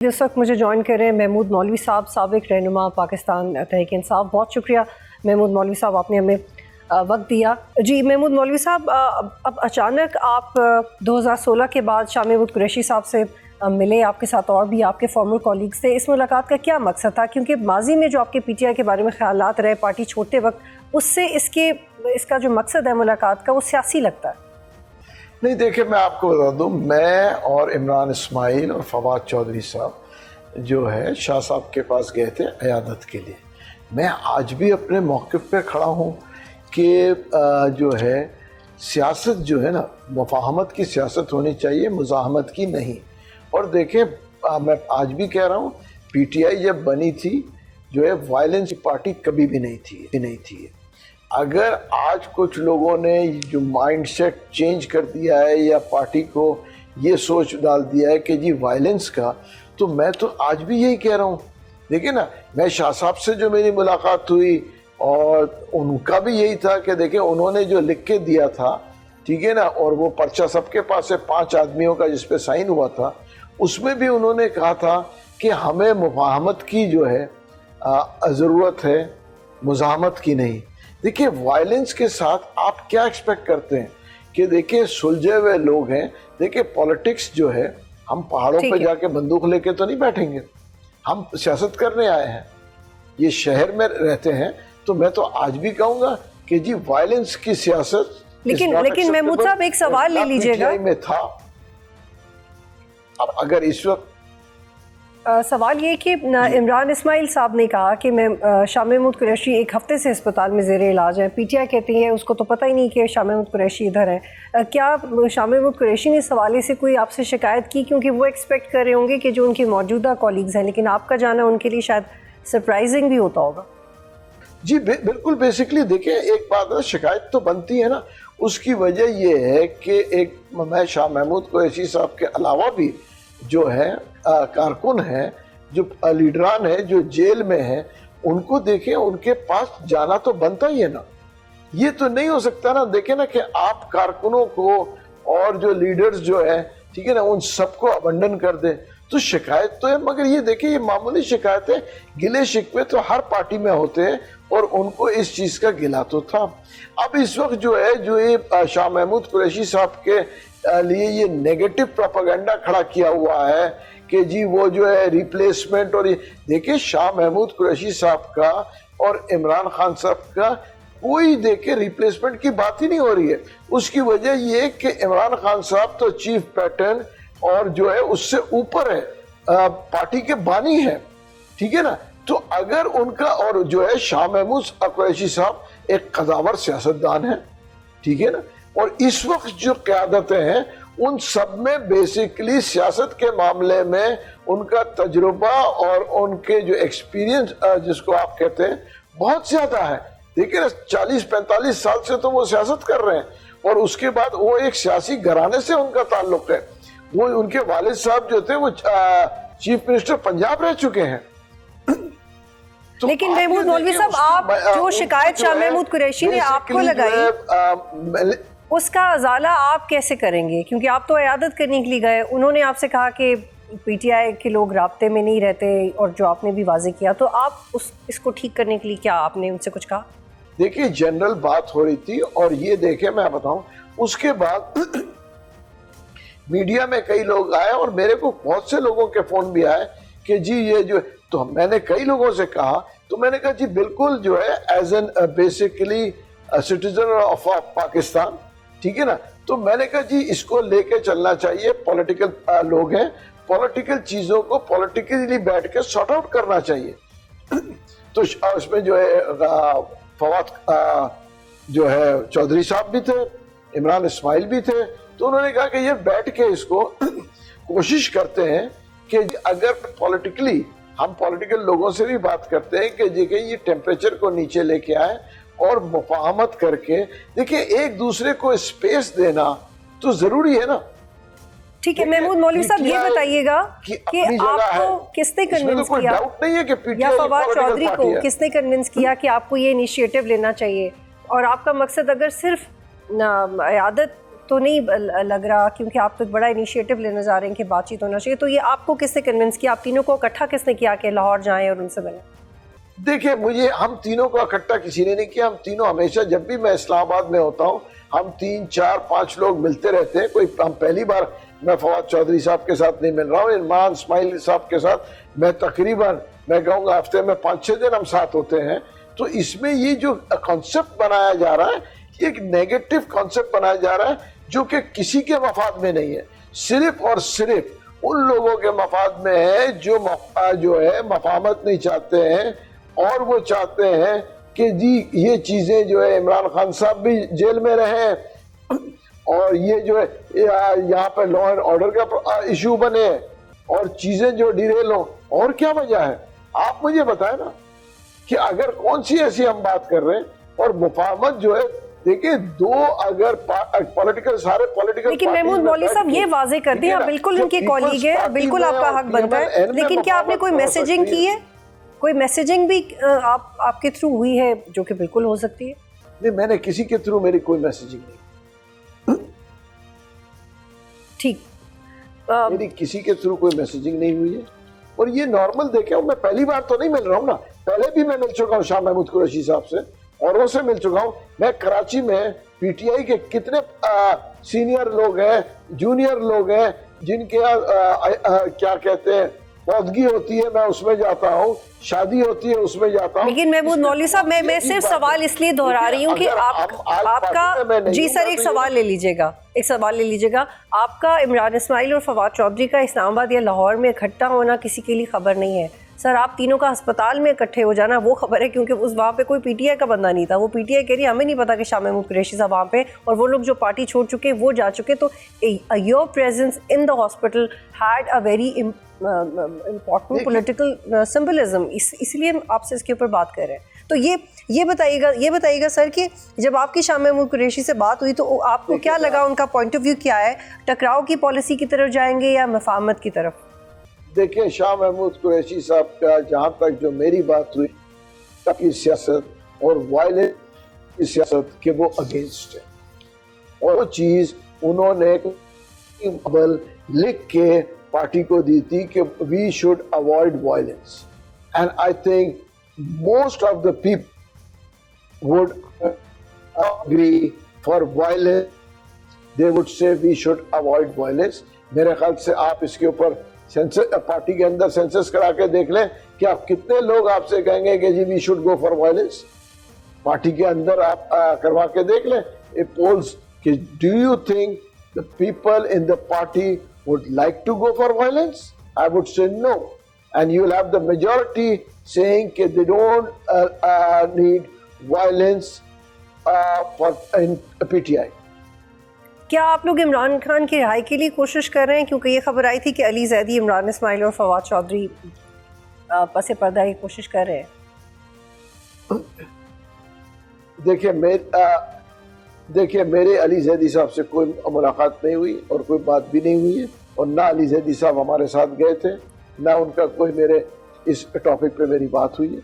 اس وقت مجھے جوائن کر رہے ہیں محمود مولوی صاحب، سابق رہنما پاکستان تحریک انصاف۔ بہت شکریہ محمود مولوی صاحب، آپ نے ہمیں وقت دیا۔ جی محمود مولوی صاحب، اب اچانک آپ 2016 کے بعد شاہ محمود قریشی صاحب سے ملے، آپ کے ساتھ اور بھی آپ کے فارمر کولیگز تھے۔ اس ملاقات کا کیا مقصد تھا؟ کیونکہ ماضی میں جو آپ کے پی ٹی آئی کے بارے میں خیالات رہے پارٹی چھوڑتے وقت، اس سے اس کا جو مقصد ہے ملاقات کا وہ سیاسی لگتا ہے۔ نہیں دیکھیں، میں آپ کو بتا دوں، میں اور عمران اسماعیل اور فواد چودھری صاحب جو ہے شاہ صاحب کے پاس گئے تھے عیادت کے لیے۔ میں آج بھی اپنے موقف پہ کھڑا ہوں کہ جو ہے سیاست جو ہے نا، مفاہمت کی سیاست ہونی چاہیے، مزاحمت کی نہیں۔ اور دیکھیں، میں آج بھی کہہ رہا ہوں، پی ٹی آئی جب بنی تھی جو ہے وائلنس پارٹی کبھی بھی نہیں تھی۔ اگر آج کچھ لوگوں نے جو مائنڈ سیٹ چینج کر دیا ہے یا پارٹی کو یہ سوچ ڈال دیا ہے کہ جی وائلنس کا، تو میں تو آج بھی یہی کہہ رہا ہوں۔ دیکھیں نا، میں شاہ صاحب سے جو میری ملاقات ہوئی اور ان کا بھی یہی تھا کہ دیکھیں انہوں نے جو لکھ کے دیا تھا، ٹھیک ہے نا، اور وہ پرچہ سب کے پاس ہے 5 آدمیوں کا جس پہ سائن ہوا تھا، اس میں بھی انہوں نے کہا تھا کہ ہمیں مفاہمت کی جو ہے ضرورت ہے، مزاحمت کی نہیں۔ دیکھیں وائلنس کے ساتھ آپ کیا ایکسپیکٹ کرتے ہیں کہ دیکھیں سلجھے ہوئے لوگ ہیں۔ دیکھیں پولیٹکس جو ہے، ہم پہاڑوں پہ جا کے بندوق لے کے تو نہیں بیٹھیں گے، ہم سیاست کرنے آئے ہیں، یہ شہر میں رہتے ہیں۔ تو میں تو آج بھی کہوں گا کہ جی وائلنس کی سیاست لیکن محمود صاحب ایک سوال لے لیجئے گا میں تھا۔ اب اگر اس وقت سوال یہ کہ عمران اسماعیل صاحب نے کہا کہ میں شاہ محمود قریشی ایک ہفتے سے اسپتال میں زیر علاج ہیں، پی ٹی آئی کہتی ہے اس کو تو پتہ ہی نہیں کہ شاہ محمود قریشی ادھر ہیں۔ کیا شاہ محمود قریشی نے اس حوالے سے کوئی آپ سے شکایت کی؟ کیونکہ وہ ایکسپیکٹ کر رہے ہوں گے کہ جو ان کے موجودہ کولیگز ہیں، لیکن آپ کا جانا ان کے لیے شاید سرپرائزنگ بھی ہوتا ہوگا۔ جی بالکل، بیسکلی دیکھیں ایک بات ہے، شکایت تو بنتی ہے نا۔ اس کی وجہ یہ ہے کہ میں شاہ محمود قریشی صاحب کے علاوہ بھی جو ہے کارکن ہیں، جو لیڈران ہیں جو جیل میں ہیں، ان کو دیکھیں، ان کے پاس جانا تو بنتا ہی ہے نا۔ یہ تو نہیں ہو سکتا نا، دیکھیں نا کہ آپ کارکنوں کو اور جو لیڈرز جو ہیں، ٹھیک ہے نا، ان سب کو ابنڈن کر دیں۔ تو شکایت تو ہے، مگر یہ دیکھیں یہ معمولی شکایت ہے، گلے شکوے تو ہر پارٹی میں ہوتے ہیں اور ان کو اس چیز کا گلا تو تھا۔ اب اس وقت جو ہے جو یہ شاہ محمود قریشی صاحب کے لیے یہ نیگیٹو پروپیگنڈا کھڑا کیا ہوا ہے کہ جی وہ جو ہے ریپلیسمنٹ، اور دیکھیں شاہ محمود قریشی صاحب کا اور عمران خان صاحب کا کوئی دیکھیں ریپلیسمنٹ کی بات ہی نہیں ہو رہی ہے۔ اس کی وجہ یہ کہ عمران خان صاحب تو چیف پیٹرن اور جو ہے اس سے اوپر ہے، پارٹی کے بانی ہے، ٹھیک ہے نا۔ تو اگر ان کا، اور جو ہے شاہ محمود قریشی صاحب ایک قداور سیاستدان ہے، ٹھیک ہے نا، اور اس وقت جو قیادتیں ہیں ان سب میں بیسیکلی سیاست کے معاملے میں ان کا تجربہ اور ان کے جو ایکسپیرینس جس کو آپ کہتے ہیں بہت زیادہ ہے۔ دیکھیں 40-45 سال سے تو وہ سیاست کر رہے ہیں، اور اس کے بعد وہ ایک سیاسی گھرانے سے ان کا تعلق ہے۔ وہ ان کے والد صاحب جو تھے وہ چیف منسٹر پنجاب رہ چکے ہیں۔ لیکن محمود مولوی صاحب، آپ جو شکایت شاہ محمود قریشی نے آپ کو لگائی، اس کا ازالہ آپ کیسے کریں گے؟ کیونکہ آپ تو عیادت کرنے کے لیے گئے، انہوں نے آپ سے کہا کہ پی ٹی آئی کے لوگ رابطے میں نہیں رہتے، اور جو آپ نے بھی واضح کیا، تو آپ اس کو ٹھیک کرنے کے لیے کیا آپ نے ان سے کچھ کہا؟ دیکھیں جنرل بات ہو رہی تھی، اور یہ دیکھیں میں بتاؤں، اس کے بعد میڈیا میں کئی لوگ آئے اور میرے کو بہت سے لوگوں کے فون بھی آئے کہ جی یہ جو، تو میں نے کئی لوگوں سے کہا، تو میں نے کہا جی بالکل جو ہے as an basically citizen of Pakistan, ٹھیک ہے نا، تو میں نے کہا جی اس کو لے کے چلنا چاہیے، پولیٹیکل لوگ ہیں، پولیٹیکل چیزوں کو پولیٹیکلی بیٹھ کے سارٹ آؤٹ کرنا چاہیے۔ تو اس میں جو ہے فواد جو ہے چودھری صاحب بھی تھے، عمران اسماعیل بھی تھے، تو انہوں نے کہا کہ یہ بیٹھ کے اس کو کوشش کرتے ہیں کہ اگر پولیٹیکلی، ہم پولیٹیکل لوگوں سے بھی بات کرتے ہیں کہ یہ ٹیمپریچر کو نیچے لے کے آئے اور مفاہمت کر کے دیکھیں ایک دوسرے کو اسپیس دینا تو ضروری ہے نا۔ ٹھیک ہے محمود مولوی صاحب، یہ بتائیے گا کہ آپ کو کس نے کنونس کیا، یا فواد چودھری کو کس نے کنونس کیا کہ آپ کو یہ انیشیٹو لینا چاہیے؟ اور آپ کا مقصد اگر صرف عیادت تو نہیں لگ رہا، کیونکہ آپ تو ایک بڑا انیشیٹو لینے جا رہے ہیں کہ بات چیت ہونا چاہیے، تو یہ آپ کو کس نے کنونس کیا، آپ تینوں کو اکٹھا کس نے کیا کہ لاہور جائیں اور ان سے ملیں؟ دیکھیں مجھے ہم تینوں کو اکٹھا کسی نے نہیں کیا، ہم تینوں ہمیشہ جب بھی میں اسلام آباد میں ہوتا ہوں ہم 3 4 5 لوگ ملتے رہتے ہیں. ہم پہلی بار میں فواد چودھری صاحب کے ساتھ نہیں مل رہا ہوں، عرمان اسماعیل صاحب کے ساتھ میں تقریباً میں کہوں گا ہفتے میں 5 6 دن ہم ساتھ ہوتے ہیں. تو اس میں یہ جو کانسیپٹ بنایا جا رہا ہے یہ ایک نیگیٹو کانسیپٹ بنایا جا رہا ہے جو کہ کسی کے مفاد میں نہیں ہے، صرف اور صرف ان لوگوں کے مفاد میں ہے جو ہے مفاہمت نہیں چاہتے ہیں، اور وہ چاہتے ہیں کہ جی یہ چیزیں جو ہے عمران خان صاحب بھی جیل میں رہیں اور یہ جو ہے یہاں پہ لا اینڈ آرڈر کا ایشو بنے اور چیزیں جو ڈیریل ہوں. اور کیا وجہ ہے آپ مجھے بتائیں نا کہ اگر کون سی ایسی ہم بات کر رہے ہیں. اور مفاہمت جو ہے دیکھیں دو اگر پولیٹیکل سارے پولیٹیکل، لیکن محمود مولوی صاحب یہ واضح کر دیں، آپ بالکل ان کے کولیگ ہیں، بالکل آپ کا حق بنتا ہے، لیکن کیا آپ نے کوئی میسیجنگ کی ہے؟ کوئی میسیجنگ بھی آپ کے تھرو ہوئی ہے جو کہ بالکل ہو سکتی ہے؟ نہیں، میں نے کسی کے تھرو میری کوئی میسیجنگ نہیں. ٹھیک، میری کسی کے تھرو کوئی میسیجنگ نہیں ہوئی ہے. اور یہ نارمل دیکھیں میں پہلی بار تو نہیں مل رہا ہوں نا، پہلے بھی میں مل چکا ہوں شاہ محمود قریشی صاحب سے، اوروں سے مل چکا ہوں. میں کراچی میں پی ٹی آئی کے کتنے سینئر لوگ ہیں، جونیئر لوگ ہیں جن کے کیا کہتے ہیں فوتگی ہوتی ہے میں اس میں جاتا ہوں، شادی ہوتی ہے اس میں جاتا ہوں. لیکن محمود مولوی صاحب میں صرف سوال اس لیے دہرا رہی ہوں کہ آپ کا، جی سر ایک سوال لے لیجیے گا، ایک سوال لے لیجیے گا. آپ کا عمران اسماعیل اور فواد چودھری کا اسلام آباد یا لاہور میں اکٹھا ہونا کسی کے لیے خبر نہیں ہے. سر آپ تینوں کا ہسپتال میں اکٹھے ہو جانا وہ خبر ہے، کیونکہ وہاں پہ کوئی پی ٹی آئی کا بندہ نہیں تھا. وہ پی ٹی آئی کہہ رہی ہے ہمیں نہیں پتا کہ شاہ محمود قریشی صاحب وہاں پہ، اور وہ لوگ جو پارٹی چھوڑ چکے وہ جا چکے. تو your presence in the hospital had a very important political symbolism, اس لیے ہم آپ سے اس کے اوپر بات کر رہے ہیں. تو یہ بتائیے گا سر کہ جب آپ کی شاہ محمود قریشی سے بات ہوئی تو آپ کو کیا لگا، ان کا پوائنٹ آف ویو کیا ہے؟ ٹکراؤ کی پالیسی کی طرف جائیں گے یا مفاہمت کی طرف؟ دیکھیں شاہ محمود قریشی صاحب کا جہاں تک جو میری بات ہوئی کی سیاست اور وائلنس کی سیاست کے وہ اگینسٹ ہے، اور وہ چیز انہوں نے قبل لکھ کے پارٹی کو دی تھی کہ we should avoid violence. And I think most of the people would agree for violence. They would say we should avoid violence. میرے خیال سے آپ اس کے اوپر پارٹی کے اندر سینسس کرا کے دیکھ لیں کہ آپ کتنے لوگ آپ سے کہیں گے کہ جی we should go for violence. پارٹی کے اندر آپ کروا کے دیکھ لیں پولز کہ do you think the people in the party would like to go for violence? I would say no. And you will have the majority saying that they don't need violence for in PTI. کیا آپ لوگ عمران خان کی رہائی کے لیے کوشش کر رہے ہیں؟ کیونکہ یہ خبر آئی تھی کہ علی زیدی، عمران اسماعیل اور فواد چودھری پس پردہ کی کوشش کر رہے ہیں. دیکھیں میرے علی زیدی صاحب سے کوئی ملاقات نہیں ہوئی اور کوئی بات بھی نہیں ہوئی ہے، اور نہ علی زیدی صاحب ہمارے ساتھ گئے تھے، نہ ان کا کوئی میرے اس ٹاپک پہ میری بات ہوئی ہے.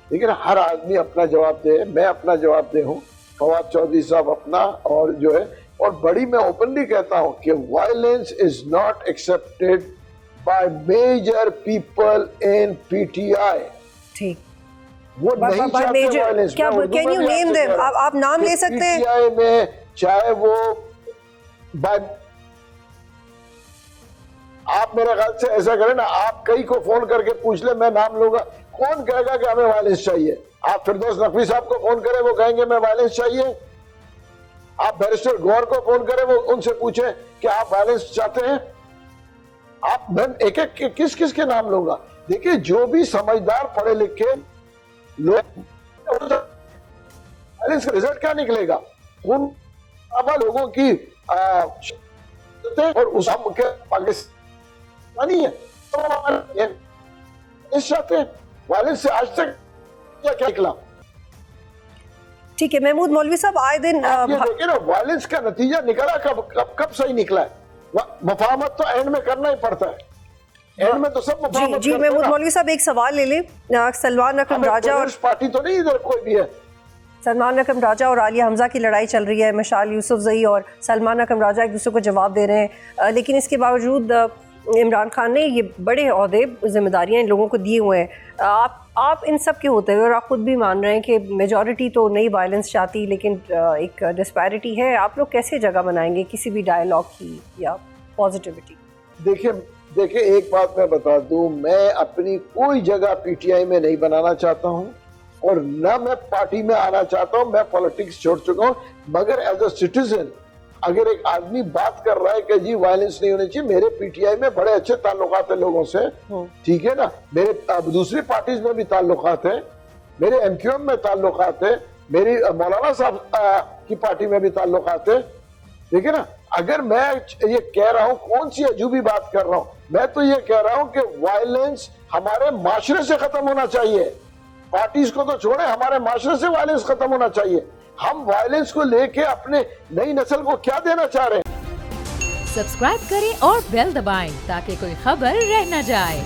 لیکن ہر آدمی اپنا جواب دے، میں اپنا جواب دے ہوں، فواد چودھری صاحب اپنا، اور جو ہے اور بڑی میں اوپنلی کہتا ہوں کہ violence is not expected by major people in P T I. ٹھیک، وہ نہیں چاہتے violence. Can you name them? آپ نام لے سکتے ہیں؟ پی ٹی آئی میں چاہے وہ آپ میرے خیال سے ایسا کریں نا، آپ کئی کو فون کر کے پوچھ لیں، میں نام لوں گا، کون کہے گا کہ ہمیں وائلنس چاہیے؟ آپ فردوس نقوی صاحب کو فون کریں وہ کہیں گے میں وائلنس چاہیے. آپ بیرسٹر گور کو فون کریں وہ ان سے پوچھیں کہ آپ وائلنس چاہتے ہیں. آپ میں ایک ایک کس کے نام لوں گا؟ دیکھیں جو بھی سمجھدار پڑھے لکھے لوگ، وائلنس کا رزلٹ کیا نکلے گا؟ ان لوگوں کی اور اس کے پاکستانی ہے اس چاہتے ہیں. وائلنس سے آج تک کیا نکلا؟ ٹھیک ہے محمود مولوی صاحب، آئے دن یہ دیکھیں نا وائلنس کا نتیجہ نکلا کب صحیح نکلا ہے؟ مفاہمت تو اینڈ میں کرنا ہی پڑتا ہے، اینڈ میں تو سب مفاہمت. جی محمود مولوی صاحب ایک سوال لے لیں. سلمان اکرم راجہ اور پارٹی تو نہیں ادھر کوئی بھی ہے، سلمان اکرم راجہ اور عالیہ حمزہ کی لڑائی چل رہی ہے، مشال یوسف زئی اور سلمان اکرم راجہ ایک دوسرے کو جواب دے رہے ہیں، لیکن اس کے باوجود عمران خان نے یہ بڑے عہدے ذمہ داریاں ان لوگوں کو دیے ہوئے ہیں. آپ ان سب کے ہوتے ہوئے اور آپ خود بھی مان رہے ہیں کہ میجورٹی تو نئی وائلنس چاہتی لیکن ایک ڈسپیرٹی ہے، آپ لوگ کیسے جگہ بنائیں گے کسی بھی ڈائلاگ کی یا پازیٹیوٹی؟ دیکھیں ایک بات میں بتا دوں، میں اپنی کوئی جگہ پی ٹی آئی میں نہیں بنانا چاہتا ہوں اور نہ میں پارٹی میں آنا چاہتا ہوں، میں پالیٹکس چھوڑ چکا ہوں. مگر ایز اے سٹیزن اگر ایک آدمی بات کر رہا ہے کہ جی وائلنس نہیں ہونی چاہیے، میرے پی ٹی آئی میں بڑے اچھے تعلقات ہیں لوگوں سے، ٹھیک ہے نا، میرے دوسری پارٹیز میں بھی تعلقات ہیں، میرے ایم کیو ایم میں تعلقات ہیں، میری مولانا صاحب کی پارٹی میں بھی تعلقات ہیں، ٹھیک ہے نا. اگر میں یہ کہہ رہا ہوں، کون سی عجوبی بات کر رہا ہوں، میں تو یہ کہہ رہا ہوں کہ وائلنس ہمارے معاشرے سے ختم ہونا چاہیے. پارٹیز کو تو چھوڑیں، ہمارے معاشرے سے وائلنس ختم ہونا چاہیے. ہم وائلنس کو لے کے اپنے نئی نسل کو کیا دینا چاہ رہے ہیں؟ سبسکرائب کریں اور بیل دبائیں تاکہ کوئی خبر رہ نہ جائے.